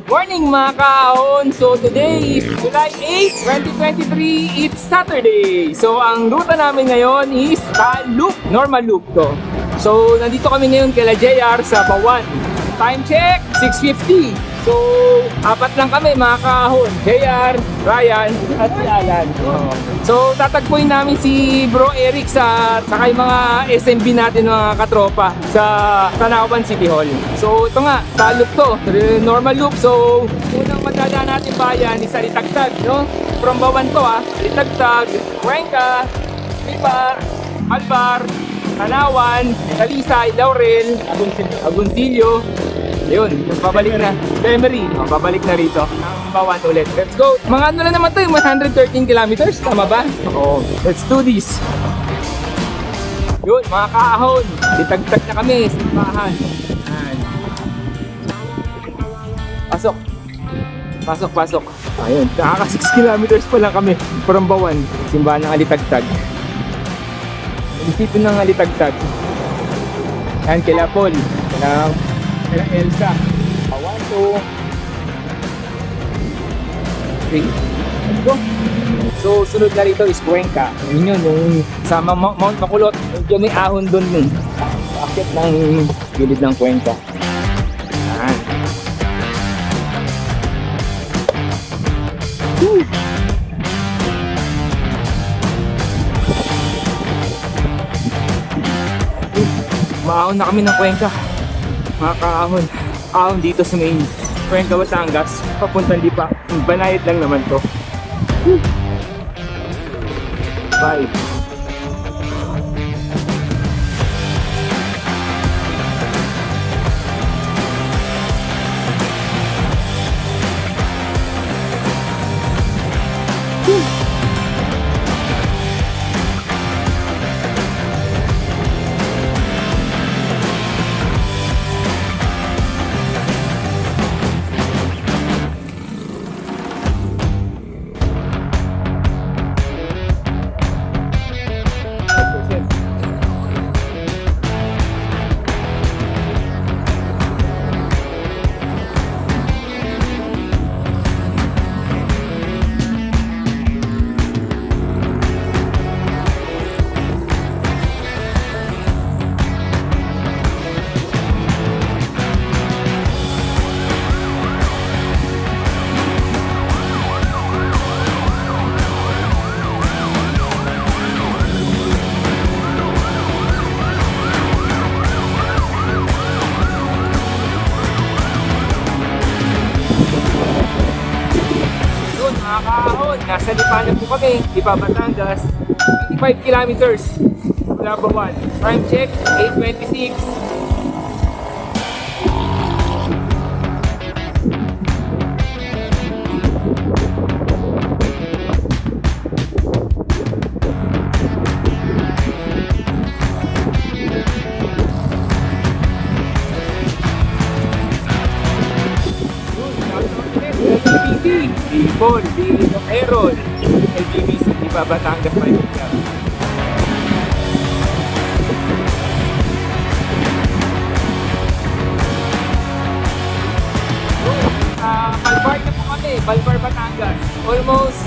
Good morning mga kaahon! So today is July 8, 2023. It's Saturday. So ang ruta namin ngayon is Loop. Normal loop to. So nandito kami ngayon kay JR sa Bawan. Time check, 6:50. So apat lang kami mga kaahon. JR, Ryan at si Alan. So tatagpuin namin si Bro Eric sa yung mga SMB natin mga katropa sa Tanawan City Hall. So ito nga, loop to, normal loop. So unang madadaan natin bayan is Alitagtag, no? From Bawan to Alitagtag, Cuenca, Pipar, Albar, Tanawan, Talisay, Laurel, Agoncillo. Yun, babalik na Temery, babalik na rito ang Bawan ulit. Let's go! Mga ano na naman to, yung 113 kilometers, tama ba? Oo, let's do this! Yun, mga kaahon, ditagtag na kami, simbahan. Pasok! Pasok, pasok! Ayun, nakaka 6 kilometers pa lang kami from Bawan, simbahan ng Alitagtag. Munisipyo ng Alitagtag. Yan, kila Paul, kila Elsa. 1, 2, 3. Let's go. So sunod na rito is Cuenca. Yun yun, yung sa Mount Bacolod. Medyo may ahon doon nun. Akit ng gilid ng Cuenca. Yan. Maahon na kami ng Cuenca. Mga kaahon, ahon dito sa main Cuenca, Batangas, papuntang Lipa. Banayad lang naman to. Bye. Nasa Lipa na po kami, Lipa, Batangas, 25 kilometers mula Bawan. Time check, 8:26. Paul, Aaron, LGBC, Lipa, Batangas, Maynila. Balbar na po kami, Balbar, Batangas. Almost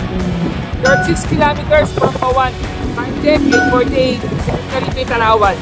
36 kilometers from Bawan. Time check, 8:48. Sarili Tanawan.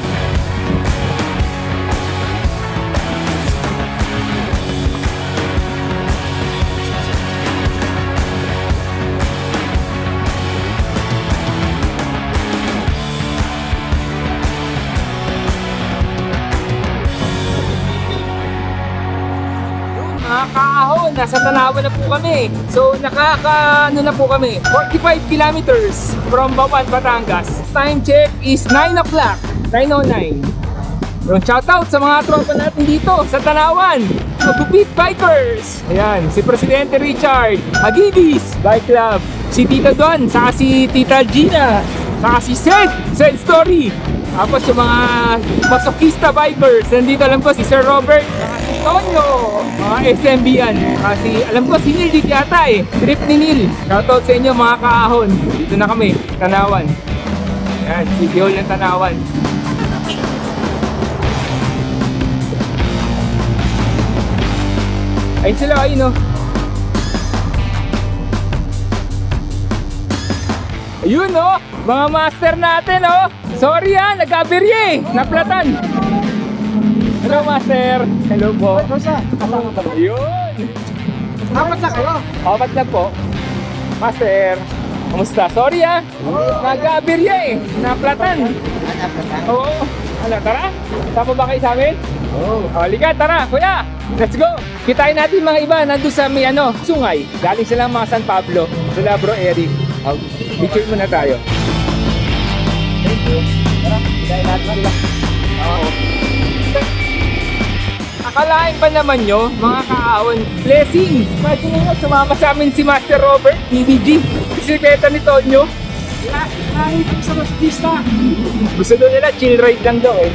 Mga kaahon, nasa Tanawan na po kami. So ano na po kami, 45 kilometers from Bawan, Batangas. Time check is 9 o'clock, 9:09. Shoutout sa mga tropa natin dito sa Tanawan, Magupit Bikers. Ayan, si Presidente Richard, Agidis Bike Club, si Tita Don, saka si Tita Gina, saka si Sed Story. Tapos yung mga masokista bikers, nandito alam ko si Sir Robert, saka si Tonyo, mga SMB yan. Kasi alam ko si Neil dito yata trip ni Neil. Shoutout sa inyo mga kaahon. Dito na kami, Tanawan. Yan, City Hall ng Tanawan. Ayun sila, ayun, oh. Ayun, oh. Mga master natin, oh. Sorry, nag-aberye, naplatan. Hello, master. Hello po. Ayun. Dapat na kayo. Apat na po. Master, kamusta? Sorry, nag-aberye, naplatan. Oo. Ano, tara? Tama ba kayo sa amin? Oo. Halika, tara, kuya. Let's go. Kitain natin mga iba nandun sa may sungay. Galing sila mga San Pablo. Sila bro Eric. Picture muna tayo. Thank you. Tara, kitain natin sila. Oo. Akalain pa naman nyo, mga kaahon, blessing. Imagine nyo, sumama sa amin si Master Robert, TVG. Bisikleta ni Tonyo. Kahit sa masjista. Gusto doon nila, chill ride lang daw eh.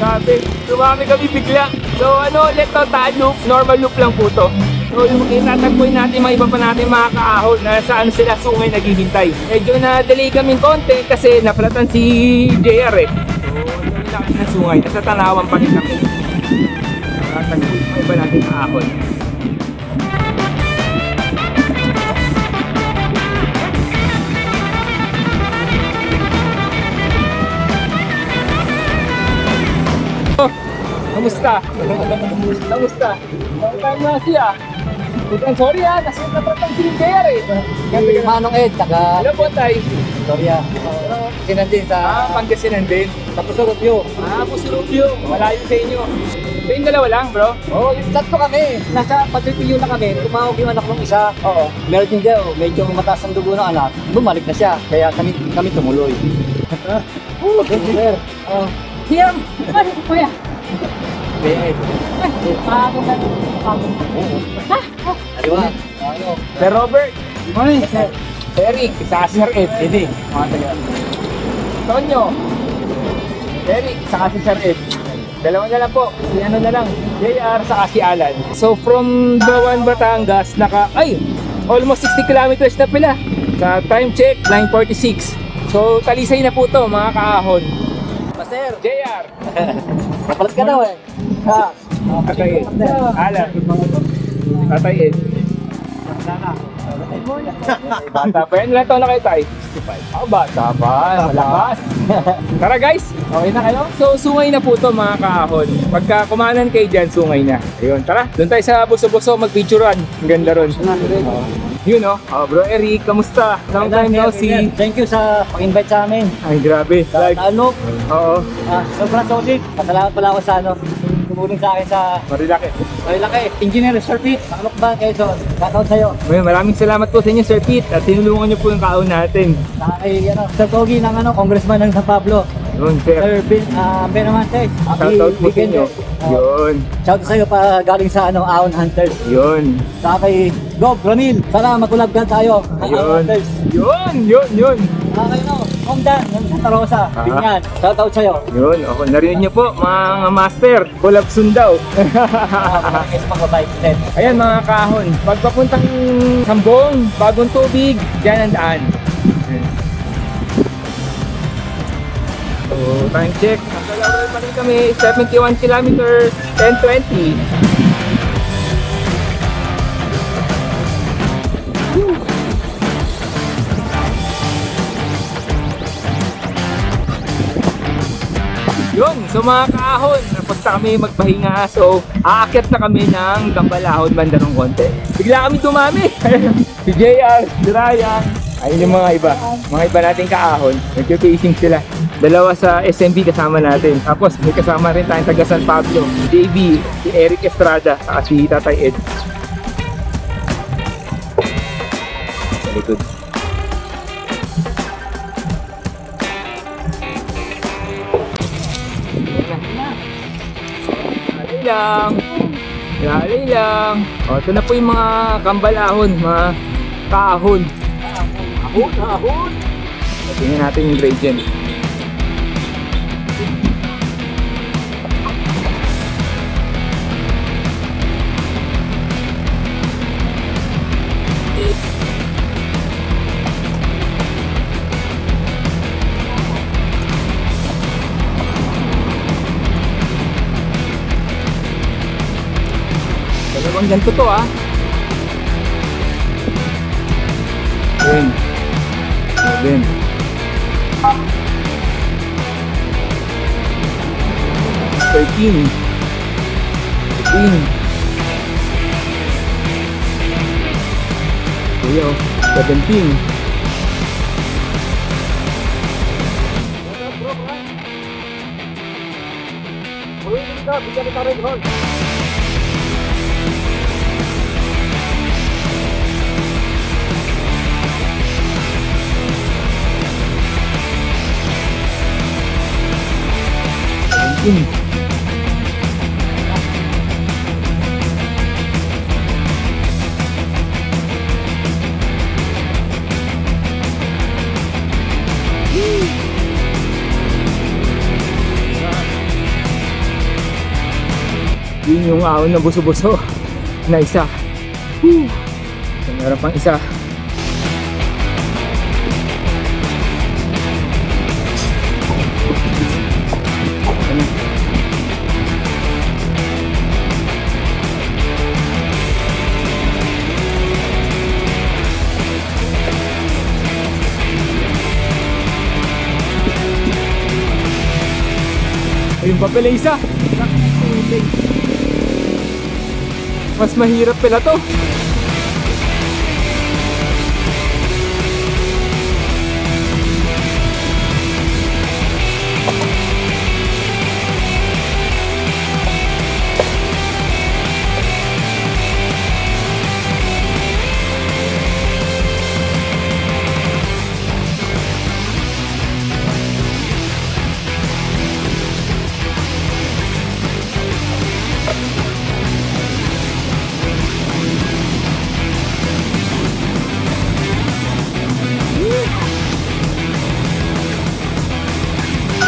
Sabi, tumami kami bigla. So let's loop, normal loop lang po to. So yung itatagpuin natin mga iba pa natin mga kaahon na saan sila sungay naghihintay. Medyo na-delay kaming konti kasi napalatan si JR eh. So yung laki ng sungay, nasa Tanawan pa rin kami. Tatagpuin mga iba natin kaahon. Kamusta? Kamusta? Long na siya. Sorry nasa napatang si JR eh. Manong Ed, saka Hello po tay. Gloria. Sinandin sa Pangasinan din. tapos sa Rubio. Pusurupyo. Malayo sa inyo. So yung dalawa lang bro? Oo, yung tatlo kami. Nasa Patripilyo na kami. Tumawag yung anak ng isa. Oo. Meron din daw, medyo mataas ang dugo ng anak. Bumalik na siya. Kaya kami tumuloy. Sir. Hiyam! Ano po kuya? Ed. Paano ka? Aliwa. Sir Robert. Morning, sir. Eric. Saka si Sir Ed. Hindi. Mga taga. Tonyo. Eric. Saka si Sir Ed. Dalawa na lang po. Si na lang. JR saka si Alan. So from Bawan, Batangas, almost 60 kilometers na pila. Sa time check, 9:46. So talisay na po to mga kaahon. Master. JR. Kapalit ka daw eh. Ha. Tatay Ed. Alan. Tatay Ed. Bata pa yan. Ilan taon na kayo tayo? 65. Bata pa. Malakas. Tara guys. Okay na kayo? So sungay na po to mga kaahon. Pagka kumanan kayo dyan, sungay na. Ayun, tara. Doon tayo sa buso-buso magpicturean. Ang ganda ron. Yun bro Eric, kamusta? Long time no see. Thank you sa pag-invite sa amin. Ay grabe. Sa Alok. Oo. Sobrang solid. Pasalamat pala ako sa tumulong sa akin sa Marilaki. Marilaki. Engineer Sir Pete. Alok ba kayo so? Shoutout sa'yo. Maraming salamat po sa inyo Sir Pete at tinulungan niyo po yung kaon natin. Sir Pogi ng Congressman ng San Pablo. Yun sir. Sir Benamante. Shoutout po sa inyo. Yun. Shoutout sa'yo pa galing sa Ahon Hunters. Yun. Sa kay Gob Ronil. Sana magkulab ka tayo. Yun. Ahon Hunters. Yun. Sa kayo Omdan ng Santa Rosa. Tingnan. Shoutout sa'yo. Yun. Okay. Narinig niyo po mga master. Kulab sundaw. Is pang-bike din. Ayan mga kahon. Pagpapuntang Sambong, Bagong Tubig, dyan ang daan. So, time check. Nasa Laurel pa rin kami, 71 kilometers, 10:20. Yun, so mga kaahon, napunta kami magpahinga. So, aakyat na kami ng Gambalahon banda ng konti. Bigla kami dumami. Si JR, si Ryan, ayun yung mga iba nating kaahon. Nagpe-pacing sila. Dalawa sa SMB kasama natin. Tapos may kasama rin tayong taga San Pablo, si JB, si Eric Estrada, at si Tatay Ed. Sa likod. Lali lang. Ito na po yung mga Gambalahon, mga kaahon. Ahon. Tingnan natin yung gradient. Pang ganito to ah. 10, 11, 13, 14, Kuya, 17. Yun yung ahon na buso-buso na isa. Woo! So, meron pang isa. Ayun pa pala isa. Mas mahirap pala to.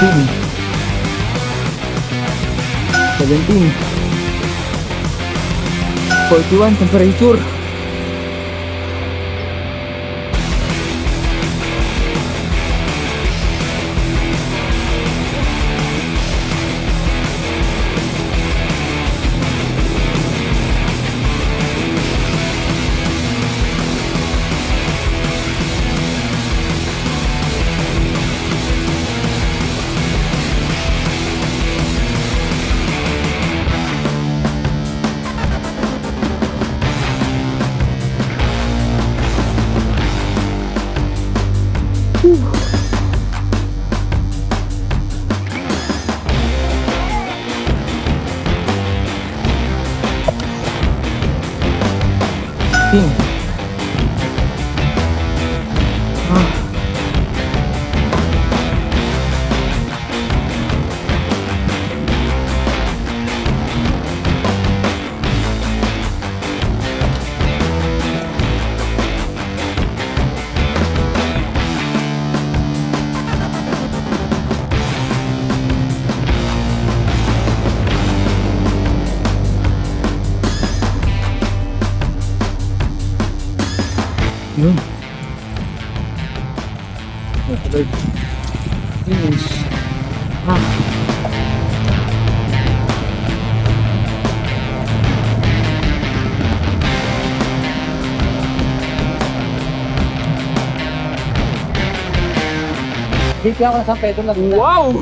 Hmm. 17, 41 temperature. Yun. Finish. Dito ako na San Pedro na Wow!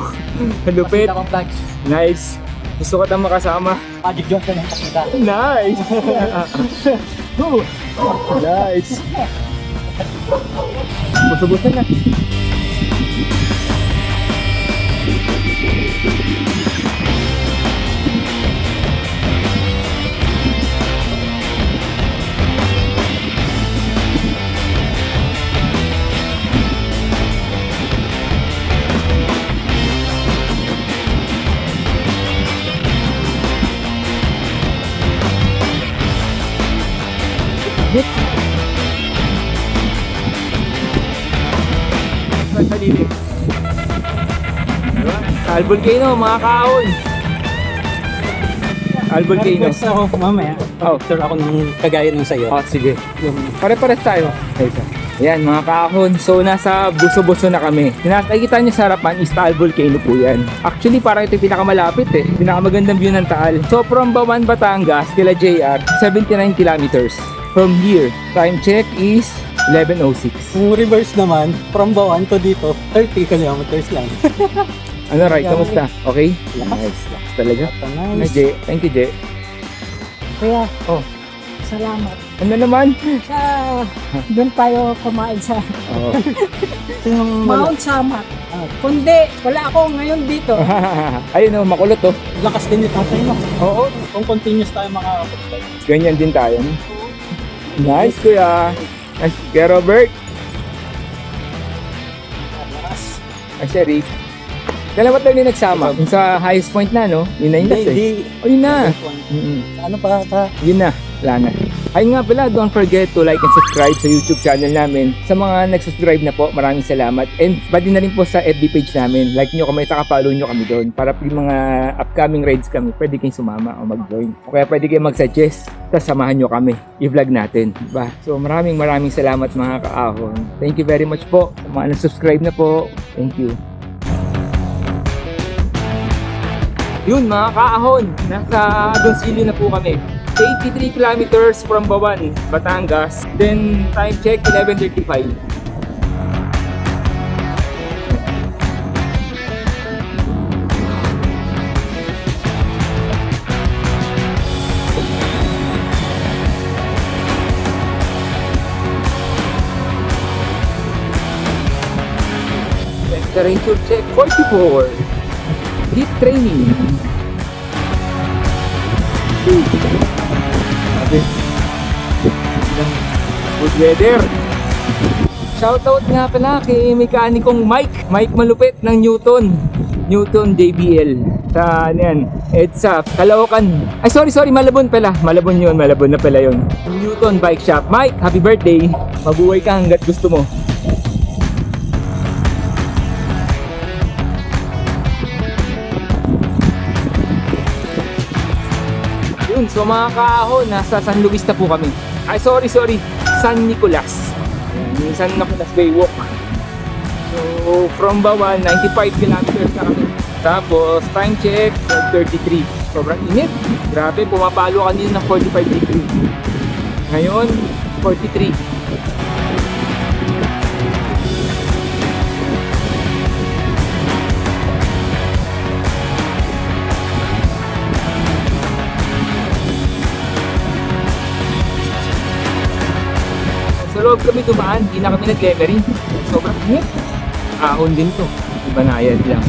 Lupit. akong vlogs. Nice. Gusto ko tayong makasama. Magic Johnson ang pakita. Nice. Nice. Buso-buso na. Pagpalilim. Diba? Al Volcano, mga kaon. Al Volcano. Request ako mamaya. Oh. Picture ako ng kagaya ng sa'yo. Oh, sige. Pare-pares tayo. Ay, isa. Ayan mga kaahon, so nasa Buso-Buso na kami. Nakikita niyo sa harapan is Taal Volcano po yan. Actually parang ito yung pinakamalapit pinakamagandang view ng Taal. So from Bawan, Batangas, kila JR, 79 kilometers. From here, time check is 11:06. Yung reverse naman, from Bawan to dito, 30 kilometers lang. Ano Ray, kamusta? Okay? Lakas. Lakas talaga. Nice. Jay, thank you Jay. Kuya, Oh, salamat. ano naman? Sa, doon tayo kumain sa Oh. Mount Samat. Kundi, wala ako ngayon dito. Ayun oh, makulot oh. Lakas din ito tayo. Oo, Kung continuous tayo makakapagpag. ganyan din tayo. Nice kuya. Nice. Kuya Robert. Lakas. Ay, Sherry. Dalawa tayo din nagsama. Yung sa highest point na, no? Yun na yung last eh. Hindi. Oh, yun na. Ano pa ta? Yun na. Wala na. Ayun nga pala, don't forget to like and subscribe sa YouTube channel namin. Sa mga nag-subscribe na po, maraming salamat. And pwede na rin po sa FB page namin. Like nyo kami, saka follow nyo kami doon. Para yung mga upcoming raids kami, pwede kayong sumama o mag-join. O kaya pwede kayong mag-suggest, tapos samahan nyo kami. I-vlog natin. Diba? So maraming salamat mga kaahon. Thank you very much po. Sa mga nag-subscribe na po. Thank you. Yun mga kaahon, nasa Agoncillo na po kami. 83 kilometers from Bawan, Batangas. Then time check 11:35. Temperature check 44. Heat training. Good weather. Shoutout nga pala kay mekanikong Mike Malupit ng Newton JBL sa ano yan, EDSA Caloocan. Ay sorry, Malabon pala. Malabon na pala yun. Newton Bike Shop. Mike, happy birthday. Mabuhay ka hanggat gusto mo. So mga kaahon, nasa San Luis na po kami. Ay sorry, San Nicolas. Yung San Nicolas Baywalk. So from Bawan, 95 kilometers na kami. Tapos time check 33. Sobrang init. Grabe, pumapalo kanina ng 45 degrees. Ngayon 43. Sa loob kami dumaan, hindi na kami nag-levery. Sobrang init. Ahon din to. Ibanayad lang.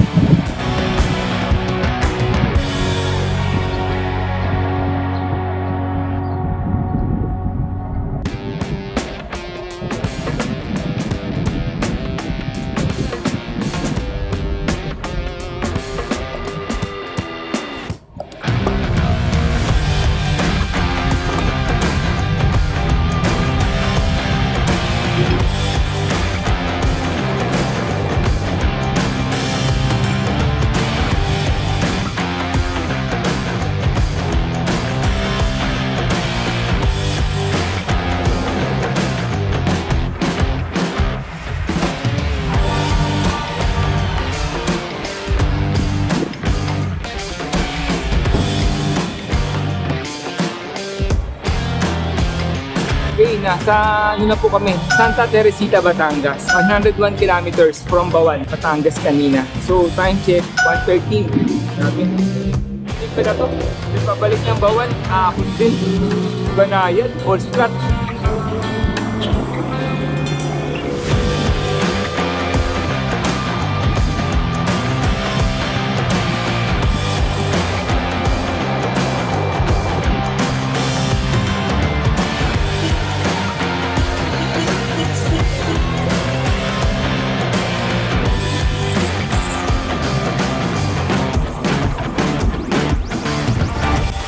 Okay, nasa ano na po kami, Santa Teresita, Batangas. 101 kilometers from Bawan, Batangas kanina. So time check 1:13. Grabe. Hindi pa na to. Hindi pabalik niyang Bawan. Ahon din. Banayad, all flat.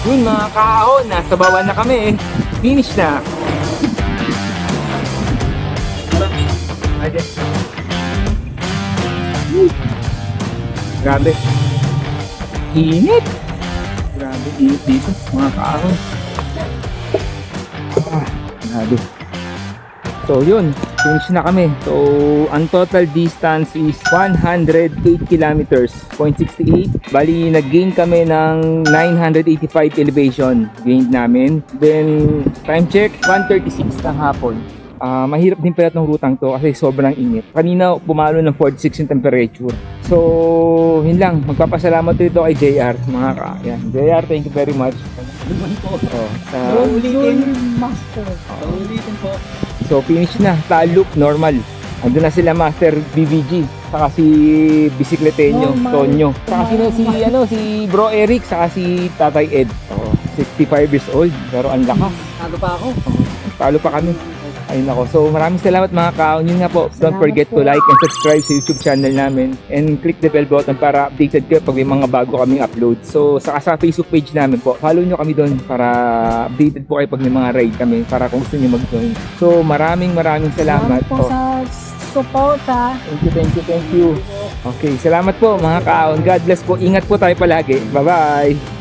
Yun mga kaahon, nasa Bawan na kami. Finish na. Grabe. Init. Grabe, init dito mga kaahon. Grabe. So yun, finish na kami. So ang total distance is 108 kilometers, 0.68. Bali nag-gain kami ng 985 elevation gain namin. Then time check 1:36 ng hapon. Mahirap din pala itong rutang to kasi sobrang init. Kanina pumalo ng 46 yung temperature. So yun lang, magpapasalamat dito kay JR mga yan. JR, thank you very much. Ulitin master. Ulitin po. So finish na, Talup normal. Andun na sila Master BBG, saka si Bisikleteño, Tonyo. Saka si Bro Eric, saka si Tatay Ed. 65 years old, pero ang lakas. Talo pa ako. Talo pa kami. Ayun ako. So maraming salamat mga kaon. Yun nga po, don't forget to like and subscribe sa YouTube channel namin and click the bell button para updated kayo pag may mga bago kaming upload. So saka sa Facebook page namin po, follow nyo kami doon para updated po kayo pag may mga raid kami para kung gusto nyo mag-join. So maraming salamat po sa suporta. Thank you. Okay, salamat po mga kaon. God bless po. Ingat po tayo palagi. Bye-bye.